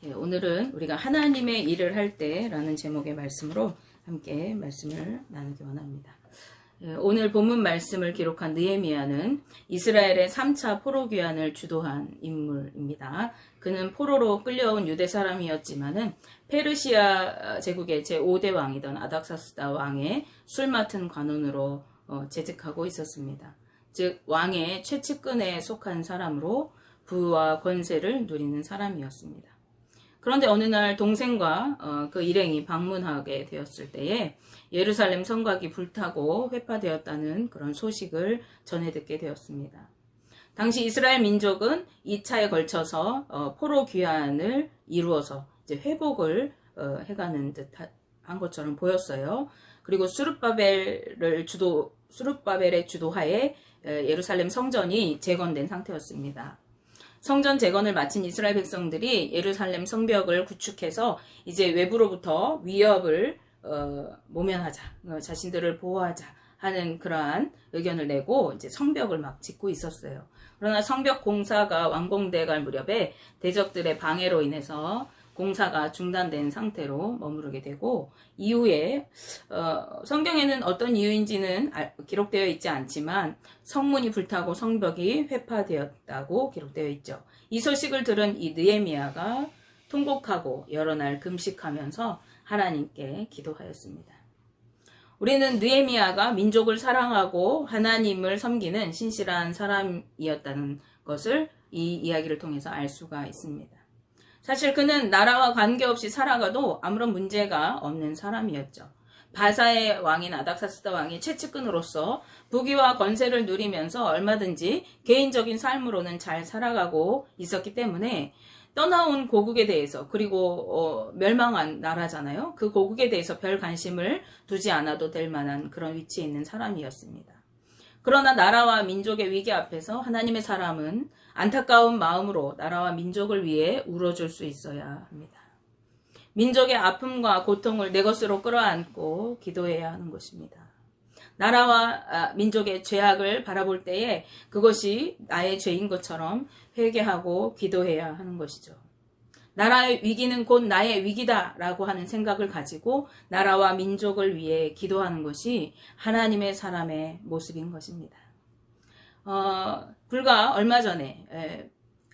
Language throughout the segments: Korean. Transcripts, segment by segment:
오늘은 우리가 하나님의 일을 할 때라는 제목의 말씀으로 함께 말씀을 나누기 원합니다. 오늘 본문 말씀을 기록한 느헤미야는 이스라엘의 3차 포로 귀환을 주도한 인물입니다. 그는 포로로 끌려온 유대 사람이었지만은 페르시아 제국의 제5대 왕이던 아닥사스다 왕의 술 맡은 관원으로 재직하고 있었습니다. 즉 왕의 최측근에 속한 사람으로 부와 권세를 누리는 사람이었습니다. 그런데 어느 날 동생과 그 일행이 방문하게 되었을 때에 예루살렘 성곽이 불타고 회파되었다는 그런 소식을 전해 듣게 되었습니다. 당시 이스라엘 민족은 2차에 걸쳐서 포로 귀환을 이루어서 이제 회복을 해가는 듯한 것처럼 보였어요. 그리고 수룹바벨의 주도하에 예루살렘 성전이 재건된 상태였습니다. 성전 재건을 마친 이스라엘 백성들이 예루살렘 성벽을 구축해서 이제 외부로부터 위협을 모면하자, 자신들을 보호하자 하는 그러한 의견을 내고 이제 성벽을 막 짓고 있었어요. 그러나 성벽 공사가 완공돼 갈 무렵에 대적들의 방해로 인해서 공사가 중단된 상태로 머무르게 되고, 이후에 성경에는 어떤 이유인지는 기록되어 있지 않지만 성문이 불타고 성벽이 회파되었다고 기록되어 있죠. 이 소식을 들은 이 느헤미야가 통곡하고 여러 날 금식하면서 하나님께 기도하였습니다. 우리는 느헤미야가 민족을 사랑하고 하나님을 섬기는 신실한 사람이었다는 것을 이 이야기를 통해서 알 수가 있습니다. 사실 그는 나라와 관계없이 살아가도 아무런 문제가 없는 사람이었죠. 바사의 왕인 아닥사스다 왕의 최측근으로서 부귀와 권세를 누리면서 얼마든지 개인적인 삶으로는 잘 살아가고 있었기 때문에 떠나온 고국에 대해서, 그리고 멸망한 나라잖아요. 그 고국에 대해서 별 관심을 두지 않아도 될 만한 그런 위치에 있는 사람이었습니다. 그러나 나라와 민족의 위기 앞에서 하나님의 사람은 안타까운 마음으로 나라와 민족을 위해 울어줄 수 있어야 합니다. 민족의 아픔과 고통을 내 것으로 끌어안고 기도해야 하는 것입니다. 나라와 민족의 죄악을 바라볼 때에 그것이 나의 죄인 것처럼 회개하고 기도해야 하는 것이죠. 나라의 위기는 곧 나의 위기다라고 하는 생각을 가지고 나라와 민족을 위해 기도하는 것이 하나님의 사람의 모습인 것입니다. 불과 얼마 전에,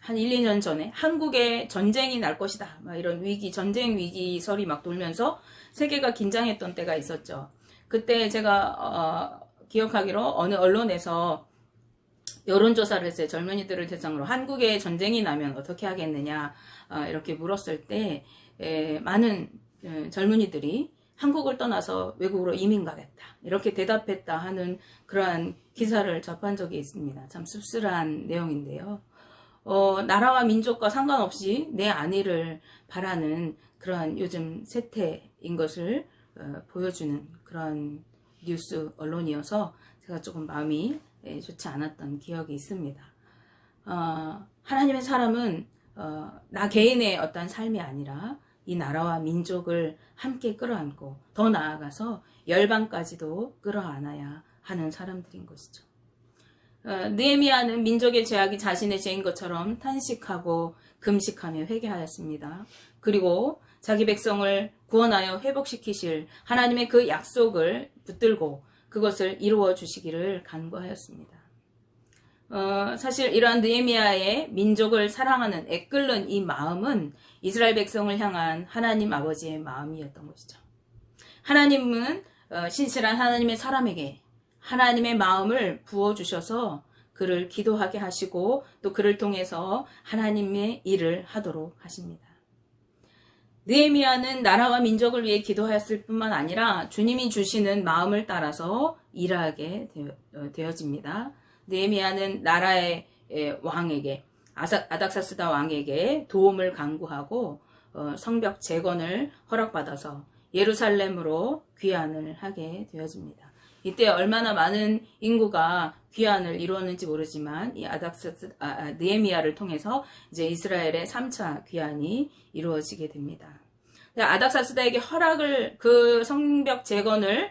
한 1, 2년 전에 한국에 전쟁이 날 것이다, 이런 전쟁 위기설이 막 돌면서 세계가 긴장했던 때가 있었죠. 그때 제가 기억하기로 어느 언론에서 여론조사를 했어요. 젊은이들을 대상으로 한국에 전쟁이 나면 어떻게 하겠느냐 이렇게 물었을 때 많은 젊은이들이 한국을 떠나서 외국으로 이민 가겠다 이렇게 대답했다 하는 그러한 기사를 접한 적이 있습니다. 참 씁쓸한 내용인데요. 나라와 민족과 상관없이 내 안위를 바라는 그러한 요즘 세태인 것을 보여주는 그런 뉴스 언론이어서 제가 조금 마음이 좋지 않았던 기억이 있습니다. 하나님의 사람은 나 개인의 어떤 삶이 아니라 이 나라와 민족을 함께 끌어안고 더 나아가서 열방까지도 끌어안아야 하는 사람들인 것이죠. 느헤미야는 민족의 죄악이 자신의 죄인 것처럼 탄식하고 금식하며 회개하였습니다. 그리고 자기 백성을 구원하여 회복시키실 하나님의 그 약속을 붙들고 그것을 이루어 주시기를 간구하였습니다. 사실 이러한 느헤미야의 민족을 사랑하는 애끓는 이 마음은 이스라엘 백성을 향한 하나님 아버지의 마음이었던 것이죠. 하나님은 신실한 하나님의 사람에게 하나님의 마음을 부어주셔서 그를 기도하게 하시고 또 그를 통해서 하나님의 일을 하도록 하십니다. 느헤미야는 나라와 민족을 위해 기도하였을 뿐만 아니라 주님이 주시는 마음을 따라서 일하게 되어집니다. 느헤미야는 나라의 왕에게, 아닥사스다 왕에게 도움을 간구하고 성벽 재건을 허락받아서 예루살렘으로 귀환을 하게 되어집니다. 이때 얼마나 많은 인구가 귀환을 이루었는지 모르지만 이 느헤미야를 통해서 이제 이스라엘의 3차 귀환이 이루어지게 됩니다. 아닥사스다에게 그 성벽 재건을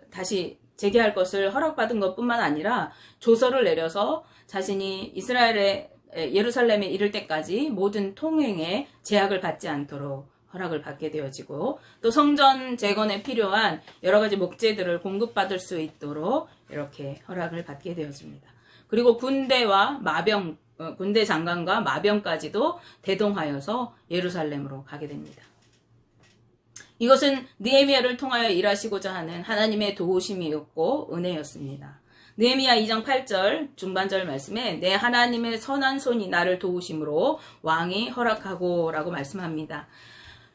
다시 재개할 것을 허락받은 것뿐만 아니라 조서를 내려서 자신이 이스라엘의 예루살렘에 이를 때까지 모든 통행에 제약을 받지 않도록 허락을 받게 되어지고, 또 성전 재건에 필요한 여러 가지 목재들을 공급받을 수 있도록 이렇게 허락을 받게 되어집니다. 그리고 군대 장관과 마병까지도 대동하여서 예루살렘으로 가게 됩니다. 이것은 느헤미야를 통하여 일하시고자 하는 하나님의 도우심이었고 은혜였습니다. 느헤미야 2장 8절 중반절 말씀에 내 하나님의 선한 손이 나를 도우심으로 왕이 허락하고 라고 말씀합니다.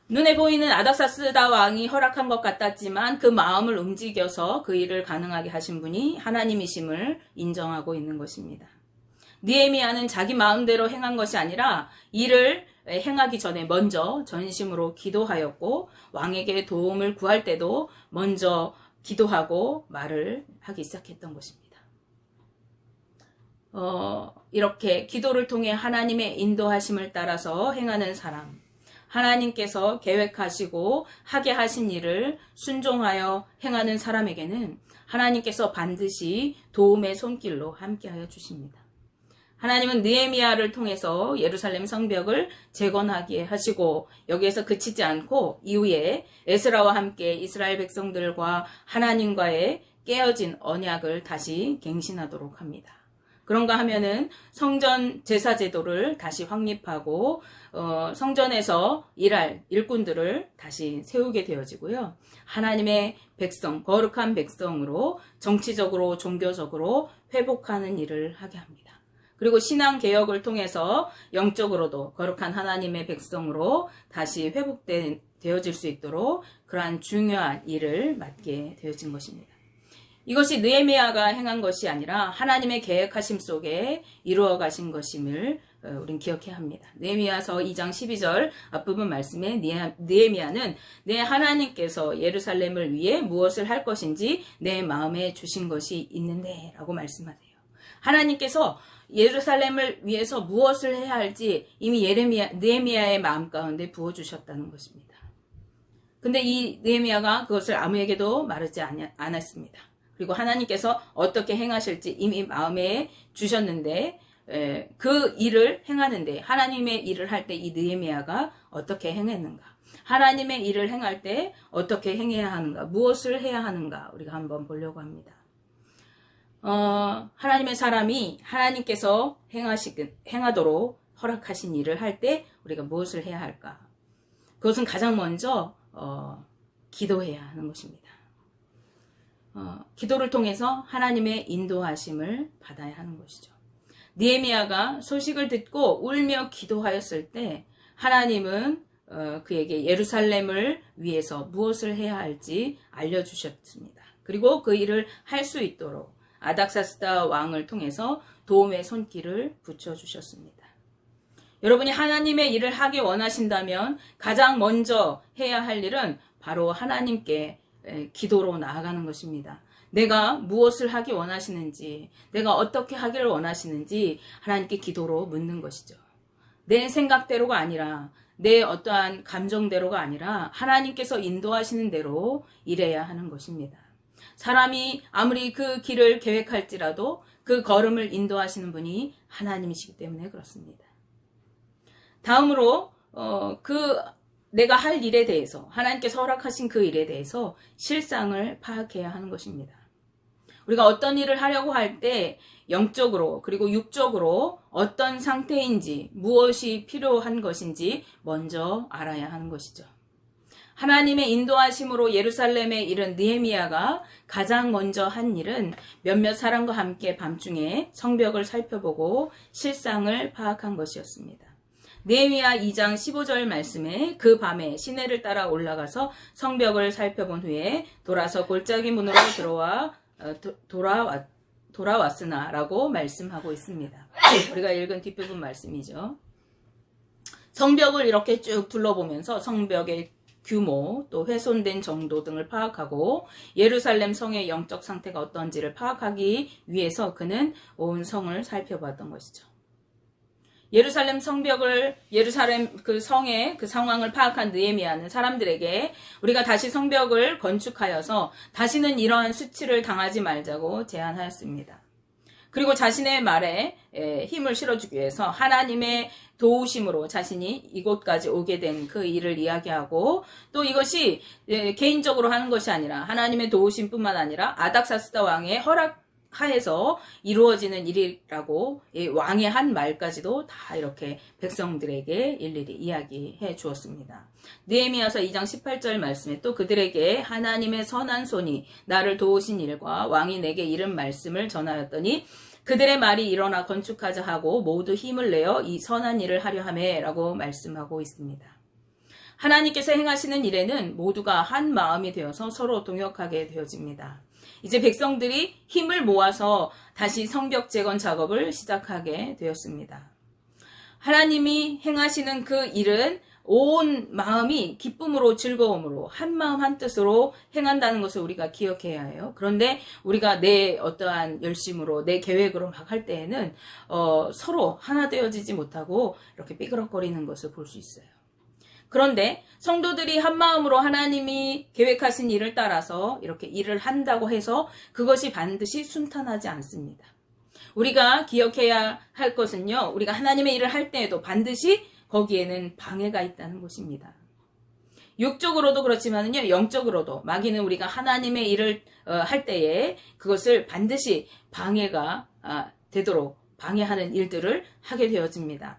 눈에 보이는 아닥사스다 왕이 허락한 것 같았지만 그 마음을 움직여서 그 일을 가능하게 하신 분이 하나님이심을 인정하고 있는 것입니다. 느헤미야는 자기 마음대로 행한 것이 아니라 일을 행하기 전에 먼저 전심으로 기도하였고, 왕에게 도움을 구할 때도 먼저 기도하고 말을 하기 시작했던 것입니다. 이렇게 기도를 통해 하나님의 인도하심을 따라서 행하는 사람, 하나님께서 계획하시고 하게 하신 일을 순종하여 행하는 사람에게는 하나님께서 반드시 도움의 손길로 함께하여 주십니다. 하나님은 느헤미야를 통해서 예루살렘 성벽을 재건하게 하시고 여기에서 그치지 않고 이후에 에스라와 함께 이스라엘 백성들과 하나님과의 깨어진 언약을 다시 갱신하도록 합니다. 그런가 하면은 성전 제사 제도를 다시 확립하고 성전에서 일할 일꾼들을 다시 세우게 되어지고요. 하나님의 백성, 거룩한 백성으로 정치적으로 종교적으로 회복하는 일을 하게 합니다. 그리고 신앙 개혁을 통해서 영적으로도 거룩한 하나님의 백성으로 다시 회복되어질 수 있도록 그러한 중요한 일을 맡게 되어진 것입니다. 이것이 느헤미야가 행한 것이 아니라 하나님의 계획하심 속에 이루어 가신 것임을 우린 기억해야 합니다. 느헤미야서 2장 12절 앞부분 말씀에 느헤미야는 내 하나님께서 예루살렘을 위해 무엇을 할 것인지 내 마음에 주신 것이 있는데 라고 말씀하세요. 하나님께서 예루살렘을 위해서 무엇을 해야 할지 이미 느헤미야의 마음 가운데 부어주셨다는 것입니다. 근데 이 느헤미야가 그것을 아무에게도 말하지 않았습니다. 그리고 하나님께서 어떻게 행하실지 이미 마음에 주셨는데 그 일을 행하는데 하나님의 일을 할 때 이 느헤미야가 어떻게 행했는가, 하나님의 일을 행할 때 어떻게 행해야 하는가, 무엇을 해야 하는가 우리가 한번 보려고 합니다. 하나님의 사람이 하나님께서 행하도록 허락하신 일을 할 때 우리가 무엇을 해야 할까? 그것은 가장 먼저 기도해야 하는 것입니다. 기도를 통해서 하나님의 인도하심을 받아야 하는 것이죠. 느헤미야가 소식을 듣고 울며 기도하였을 때 하나님은 그에게 예루살렘을 위해서 무엇을 해야 할지 알려주셨습니다. 그리고 그 일을 할 수 있도록 아닥사스다 왕을 통해서 도움의 손길을 붙여주셨습니다. 여러분이 하나님의 일을 하기 원하신다면 가장 먼저 해야 할 일은 바로 하나님께 기도로 나아가는 것입니다. 내가 무엇을 하기 원하시는지, 내가 어떻게 하기를 원하시는지 하나님께 기도로 묻는 것이죠. 내 생각대로가 아니라, 내 어떠한 감정대로가 아니라 하나님께서 인도하시는 대로 일해야 하는 것입니다. 사람이 아무리 그 길을 계획할지라도 그 걸음을 인도하시는 분이 하나님이시기 때문에 그렇습니다. 다음으로 내가 할 일에 대해서, 하나님께서 허락하신 그 일에 대해서 실상을 파악해야 하는 것입니다. 우리가 어떤 일을 하려고 할 때 영적으로 그리고 육적으로 어떤 상태인지, 무엇이 필요한 것인지 먼저 알아야 하는 것이죠. 하나님의 인도하심으로 예루살렘에 이른 느헤미야가 가장 먼저 한 일은 몇몇 사람과 함께 밤중에 성벽을 살펴보고 실상을 파악한 것이었습니다. 느헤미야 2장 15절 말씀에 그 밤에 시내를 따라 올라가서 성벽을 살펴본 후에 돌아서 골짜기 문으로 돌아왔으나 라고 말씀하고 있습니다. 우리가 읽은 뒷부분 말씀이죠. 성벽을 이렇게 쭉 둘러보면서 성벽의 규모, 또 훼손된 정도 등을 파악하고 예루살렘 성의 영적 상태가 어떤지를 파악하기 위해서 그는 온 성을 살펴봤던 것이죠. 예루살렘 그 성의 그 상황을 파악한 느헤미야는 사람들에게 우리가 다시 성벽을 건축하여서 다시는 이러한 수치를 당하지 말자고 제안하였습니다. 그리고 자신의 말에 힘을 실어주기 위해서 하나님의 도우심으로 자신이 이곳까지 오게 된 그 일을 이야기하고, 또 이것이 개인적으로 하는 것이 아니라 하나님의 도우심뿐만 아니라 아닥사스다 왕의 허락하에서 이루어지는 일이라고 왕의 한 말까지도 다 이렇게 백성들에게 일일이 이야기해 주었습니다. 느헤미야서 2장 18절 말씀에 또 그들에게 하나님의 선한 손이 나를 도우신 일과 왕이 내게 이른 말씀을 전하였더니 그들의 말이 일어나 건축하자 하고 모두 힘을 내어 이 선한 일을 하려 하매 라고 말씀하고 있습니다. 하나님께서 행하시는 일에는 모두가 한 마음이 되어서 서로 동역하게 되어집니다. 이제 백성들이 힘을 모아서 다시 성벽 재건 작업을 시작하게 되었습니다. 하나님이 행하시는 그 일은 온 마음이 기쁨으로 즐거움으로 한 마음 한 뜻으로 행한다는 것을 우리가 기억해야 해요. 그런데 우리가 내 어떠한 열심으로 내 계획으로 막 할 때에는 서로 하나 되어지지 못하고 이렇게 삐그럭거리는 것을 볼 수 있어요. 그런데 성도들이 한 마음으로 하나님이 계획하신 일을 따라서 이렇게 일을 한다고 해서 그것이 반드시 순탄하지 않습니다. 우리가 기억해야 할 것은요, 우리가 하나님의 일을 할 때에도 반드시 거기에는 방해가 있다는 것입니다. 육적으로도 그렇지만은요, 영적으로도 마귀는 우리가 하나님의 일을 할 때에 그것을 반드시 방해가 되도록 방해하는 일들을 하게 되어집니다.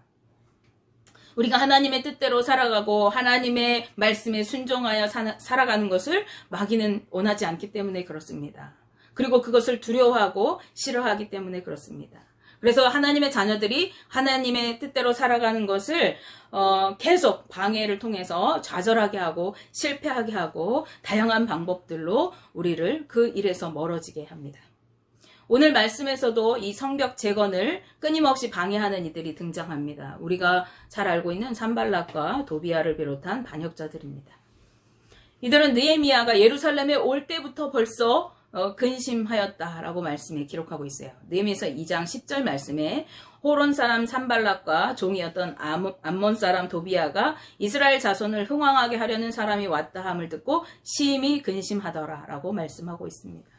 우리가 하나님의 뜻대로 살아가고 하나님의 말씀에 순종하여 살아가는 것을 마귀는 원하지 않기 때문에 그렇습니다. 그리고 그것을 두려워하고 싫어하기 때문에 그렇습니다. 그래서 하나님의 자녀들이 하나님의 뜻대로 살아가는 것을 계속 방해를 통해서 좌절하게 하고 실패하게 하고 다양한 방법들로 우리를 그 일에서 멀어지게 합니다. 오늘 말씀에서도 이 성벽 재건을 끊임없이 방해하는 이들이 등장합니다. 우리가 잘 알고 있는 산발락과 도비아를 비롯한 반역자들입니다. 이들은 느헤미야가 예루살렘에 올 때부터 벌써 근심하였다라고 말씀에 기록하고 있어요. 느헤미야서 2장 10절 말씀에 호론 사람 산발락과 종이었던 암몬 사람 도비아가 이스라엘 자손을 흥왕하게 하려는 사람이 왔다 함을 듣고 심히 근심하더라라고 말씀하고 있습니다.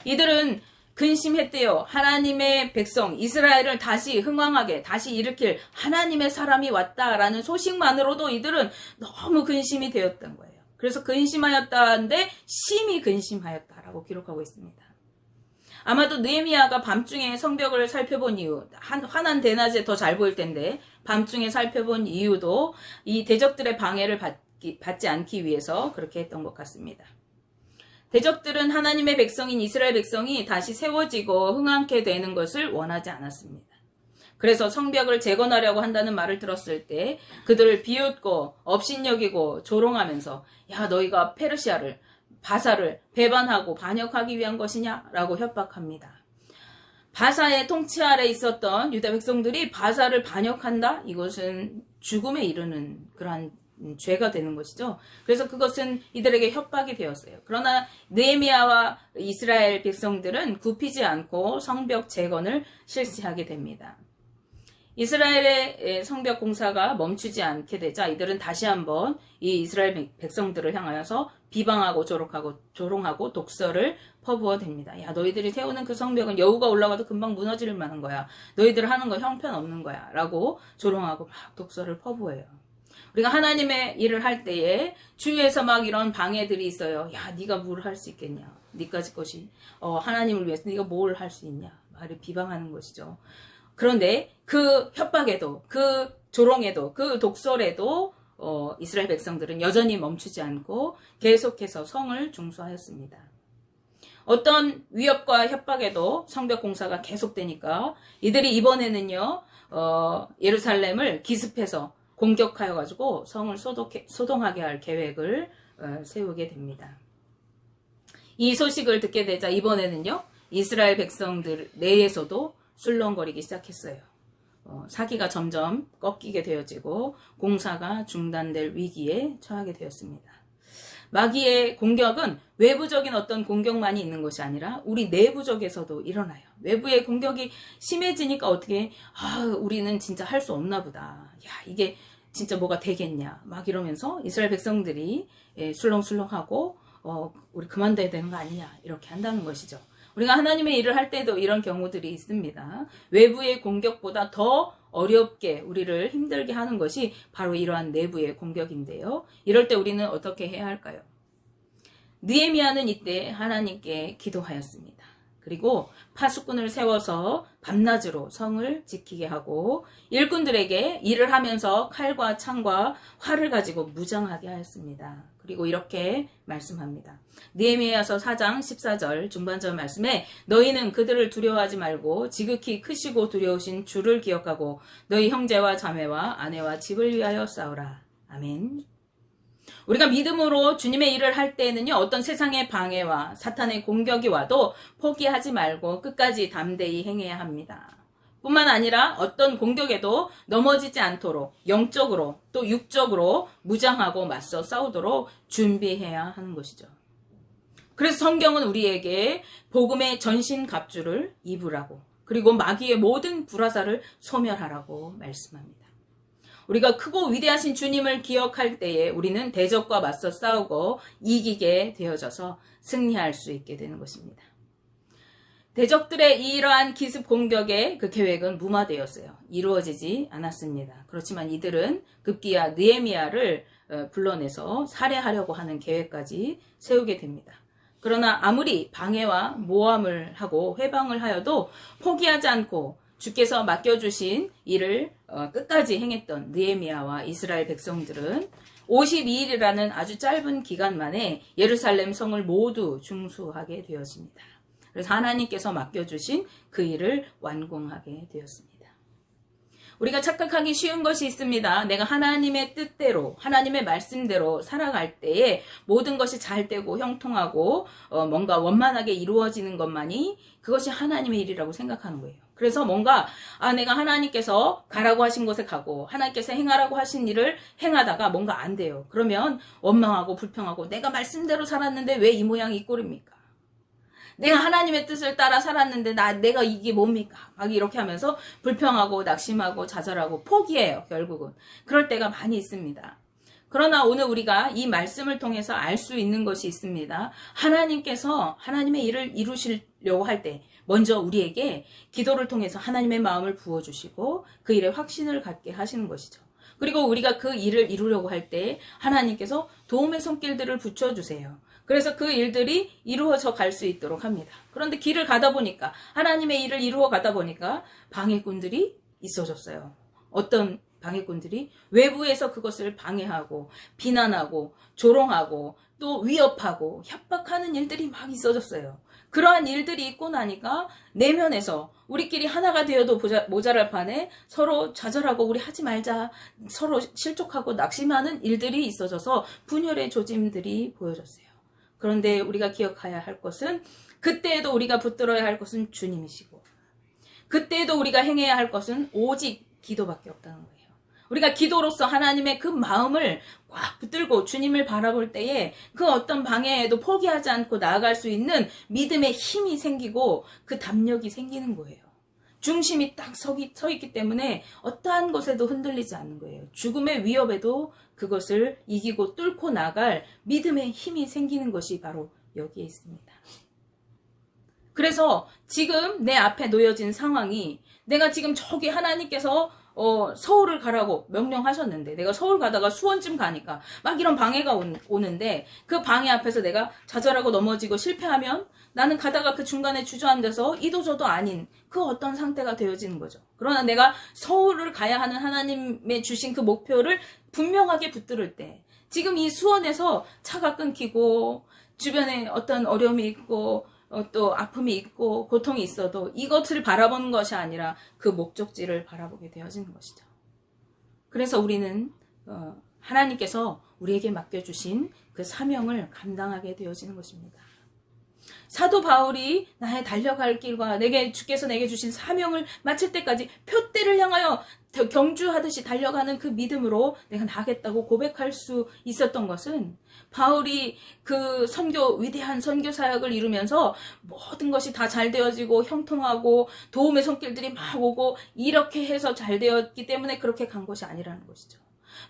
이들은 근심했대요. 하나님의 백성 이스라엘을 다시 흥왕하게 다시 일으킬 하나님의 사람이 왔다라는 소식만으로도 이들은 너무 근심이 되었던 거예요. 그래서 근심하였다는데 심히 근심하였다라고 기록하고 있습니다. 아마도 느헤미야가 밤중에 성벽을 살펴본 이유, 환한 대낮에 더 잘 보일 텐데 밤중에 살펴본 이유도 이 대적들의 방해를 받지 않기 위해서 그렇게 했던 것 같습니다. 대적들은 하나님의 백성인 이스라엘 백성이 다시 세워지고 흥왕케 되는 것을 원하지 않았습니다. 그래서 성벽을 재건하려고 한다는 말을 들었을 때 그들을 비웃고 업신여기고 조롱하면서 야 너희가 페르시아를 바사를 배반하고 반역하기 위한 것이냐라고 협박합니다. 바사의 통치 아래 있었던 유다 백성들이 바사를 반역한다? 이것은 죽음에 이르는 그러한 죄가 되는 것이죠. 그래서 그것은 이들에게 협박이 되었어요. 그러나 느헤미야와 이스라엘 백성들은 굽히지 않고 성벽 재건을 실시하게 됩니다. 이스라엘의 성벽 공사가 멈추지 않게 되자 이들은 다시 한번 이 이스라엘 백성들을 향하여서 비방하고 조롱하고 독설을 퍼부어 댑니다. 야 너희들이 세우는 그 성벽은 여우가 올라가도 금방 무너질 만한 거야. 너희들 하는 거 형편없는 거야. 라고 조롱하고 막 독설을 퍼부어요. 우리가 하나님의 일을 할 때에 주위에서 막 이런 방해들이 있어요. 야 네가 뭘 할 수 있겠냐. 네까지 것이 하나님을 위해서 네가 뭘 할 수 있냐. 말을 비방하는 것이죠. 그런데 그 협박에도 그 조롱에도 그 독설에도 이스라엘 백성들은 여전히 멈추지 않고 계속해서 성을 중수하였습니다. 어떤 위협과 협박에도 성벽 공사가 계속되니까 이들이 이번에는요 예루살렘을 기습해서 공격하여 가지고 성을 소동하게 할 계획을 세우게 됩니다. 이 소식을 듣게 되자 이번에는요 이스라엘 백성들 내에서도 술렁거리기 시작했어요. 사기가 점점 꺾이게 되어지고 공사가 중단될 위기에 처하게 되었습니다. 마귀의 공격은 외부적인 어떤 공격만이 있는 것이 아니라 우리 내부적에서도 일어나요. 외부의 공격이 심해지니까 어떻게 우리는 진짜 할 수 없나 보다. 야 이게 진짜 뭐가 되겠냐 막 이러면서 이스라엘 백성들이 술렁술렁하고 우리 그만둬야 되는 거 아니냐 이렇게 한다는 것이죠. 우리가 하나님의 일을 할 때도 이런 경우들이 있습니다. 외부의 공격보다 더 어렵게 우리를 힘들게 하는 것이 바로 이러한 내부의 공격인데요. 이럴 때 우리는 어떻게 해야 할까요? 느헤미야는 이때 하나님께 기도하였습니다. 그리고 파수꾼을 세워서 밤낮으로 성을 지키게 하고 일꾼들에게 일을 하면서 칼과 창과 활을 가지고 무장하게 하였습니다. 그리고 이렇게 말씀합니다. 느헤미야서 4장 14절 중반절 말씀에 너희는 그들을 두려워하지 말고 지극히 크시고 두려우신 주를 기억하고 너희 형제와 자매와 아내와 집을 위하여 싸우라. 아멘. 우리가 믿음으로 주님의 일을 할 때에는요, 어떤 세상의 방해와 사탄의 공격이 와도 포기하지 말고 끝까지 담대히 행해야 합니다. 뿐만 아니라 어떤 공격에도 넘어지지 않도록 영적으로 또 육적으로 무장하고 맞서 싸우도록 준비해야 하는 것이죠. 그래서 성경은 우리에게 복음의 전신갑주를 입으라고, 그리고 마귀의 모든 불화살을 소멸하라고 말씀합니다. 우리가 크고 위대하신 주님을 기억할 때에 우리는 대적과 맞서 싸우고 이기게 되어져서 승리할 수 있게 되는 것입니다. 대적들의 이러한 기습 공격의 그 계획은 무마되었어요. 이루어지지 않았습니다. 그렇지만 이들은 급기야 느헤미야를 불러내서 살해하려고 하는 계획까지 세우게 됩니다. 그러나 아무리 방해와 모함을 하고 회방을 하여도 포기하지 않고 주께서 맡겨주신 일을 끝까지 행했던 느헤미야와 이스라엘 백성들은 52일이라는 아주 짧은 기간 만에 예루살렘 성을 모두 중수하게 되었습니다. 그래서 하나님께서 맡겨주신 그 일을 완공하게 되었습니다. 우리가 착각하기 쉬운 것이 있습니다. 내가 하나님의 뜻대로, 하나님의 말씀대로 살아갈 때에 모든 것이 잘 되고 형통하고 뭔가 원만하게 이루어지는 것만이 그것이 하나님의 일이라고 생각하는 거예요. 그래서 뭔가 내가 하나님께서 가라고 하신 곳에 가고 하나님께서 행하라고 하신 일을 행하다가 뭔가 안 돼요. 그러면 원망하고 불평하고 내가 말씀대로 살았는데 왜 이 모양이 이 꼴입니까? 내가 하나님의 뜻을 따라 살았는데 내가 이게 뭡니까? 막 이렇게 하면서 불평하고 낙심하고 좌절하고 포기해요. 결국은. 그럴 때가 많이 있습니다. 그러나 오늘 우리가 이 말씀을 통해서 알 수 있는 것이 있습니다. 하나님께서 하나님의 일을 이루시려고 할 때 먼저 우리에게 기도를 통해서 하나님의 마음을 부어주시고 그 일에 확신을 갖게 하시는 것이죠. 그리고 우리가 그 일을 이루려고 할 때 하나님께서 도움의 손길들을 붙여주세요. 그래서 그 일들이 이루어져 갈 수 있도록 합니다. 그런데 길을 가다 보니까 하나님의 일을 이루어 가다 보니까 방해꾼들이 있어졌어요. 어떤 방해꾼들이 외부에서 그것을 방해하고 비난하고 조롱하고 또 위협하고 협박하는 일들이 막 있어졌어요. 그러한 일들이 있고 나니까 내면에서 우리끼리 하나가 되어도 모자랄 판에 서로 좌절하고 우리 하지 말자, 서로 실족하고 낙심하는 일들이 있어져서 분열의 조짐들이 보여졌어요. 그런데 우리가 기억해야 할 것은 그때에도 우리가 붙들어야 할 것은 주님이시고 그때에도 우리가 행해야 할 것은 오직 기도밖에 없다는 거예요. 우리가 기도로서 하나님의 그 마음을 꽉 붙들고 주님을 바라볼 때에 그 어떤 방해에도 포기하지 않고 나아갈 수 있는 믿음의 힘이 생기고 그 담력이 생기는 거예요. 중심이 딱 서 있기 때문에 어떠한 것에도 흔들리지 않는 거예요. 죽음의 위협에도 그것을 이기고 뚫고 나갈 믿음의 힘이 생기는 것이 바로 여기에 있습니다. 그래서 지금 내 앞에 놓여진 상황이 내가 지금 저기 하나님께서 서울을 가라고 명령하셨는데 내가 서울 가다가 수원쯤 가니까 막 이런 방해가 오는데 그 방해 앞에서 내가 좌절하고 넘어지고 실패하면 나는 가다가 그 중간에 주저앉아서 이도저도 아닌 그 어떤 상태가 되어지는 거죠. 그러나 내가 서울을 가야 하는 하나님의 주신 그 목표를 분명하게 붙들을 때 지금 이 수원에서 차가 끊기고 주변에 어떤 어려움이 있고 또 아픔이 있고 고통이 있어도 이것을 바라보는 것이 아니라 그 목적지를 바라보게 되어지는 것이죠. 그래서 우리는 하나님께서 우리에게 맡겨주신 그 사명을 감당하게 되어지는 것입니다. 사도 바울이 나의 달려갈 길과 주께서 내게 주신 사명을 마칠 때까지 표대를 향하여 경주하듯이 달려가는 그 믿음으로 내가 나가겠다고 고백할 수 있었던 것은 바울이 그 위대한 선교 사역을 이루면서 모든 것이 다 잘 되어지고 형통하고 도움의 손길들이 막 오고 이렇게 해서 잘 되었기 때문에 그렇게 간 것이 아니라는 것이죠.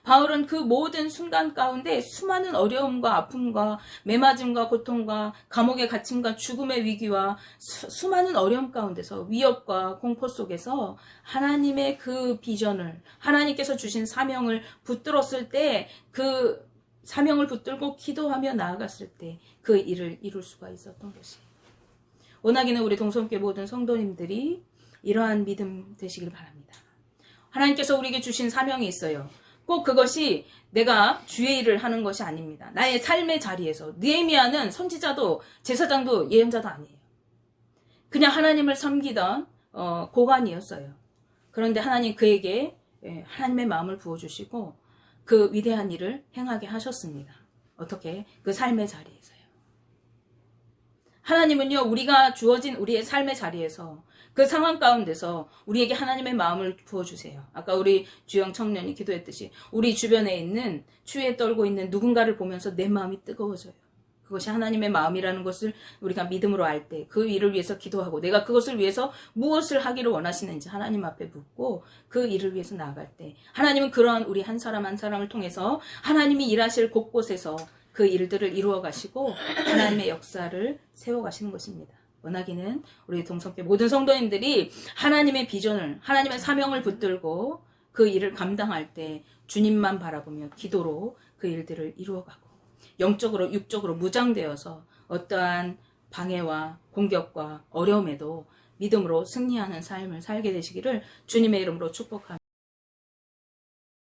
바울은 그 모든 순간 가운데 수많은 어려움과 아픔과 매맞음과 고통과 감옥에 갇힘과 죽음의 위기와 수많은 어려움 가운데서 위협과 공포 속에서 하나님의 그 비전을, 하나님께서 주신 사명을 붙들었을 때, 그 사명을 붙들고 기도하며 나아갔을 때 그 일을 이룰 수가 있었던 것이에요. 원하기는 우리 동성교회 모든 성도님들이 이러한 믿음 되시길 바랍니다. 하나님께서 우리에게 주신 사명이 있어요. 꼭 그것이 내가 주의 일을 하는 것이 아닙니다. 나의 삶의 자리에서. 느헤미야는 선지자도 제사장도 예언자도 아니에요. 그냥 하나님을 섬기던 고관이었어요. 그런데 하나님 그에게 하나님의 마음을 부어주시고 그 위대한 일을 행하게 하셨습니다. 어떻게? 그 삶의 자리에서요. 하나님은요, 우리가 주어진 우리의 삶의 자리에서 그 상황 가운데서 우리에게 하나님의 마음을 부어주세요. 아까 우리 주영 청년이 기도했듯이 우리 주변에 있는 추위에 떨고 있는 누군가를 보면서 내 마음이 뜨거워져요. 그것이 하나님의 마음이라는 것을 우리가 믿음으로 알 때 그 일을 위해서 기도하고 내가 그것을 위해서 무엇을 하기를 원하시는지 하나님 앞에 묻고 그 일을 위해서 나아갈 때 하나님은 그런 우리 한 사람 한 사람을 통해서 하나님이 일하실 곳곳에서 그 일들을 이루어 가시고 하나님의 역사를 세워 가시는 것입니다. 원하기는 우리 동성교회 모든 성도님들이 하나님의 비전을, 하나님의 사명을 붙들고 그 일을 감당할 때 주님만 바라보며 기도로 그 일들을 이루어가고 영적으로 육적으로 무장되어서 어떠한 방해와 공격과 어려움에도 믿음으로 승리하는 삶을 살게 되시기를 주님의 이름으로 축복합니다.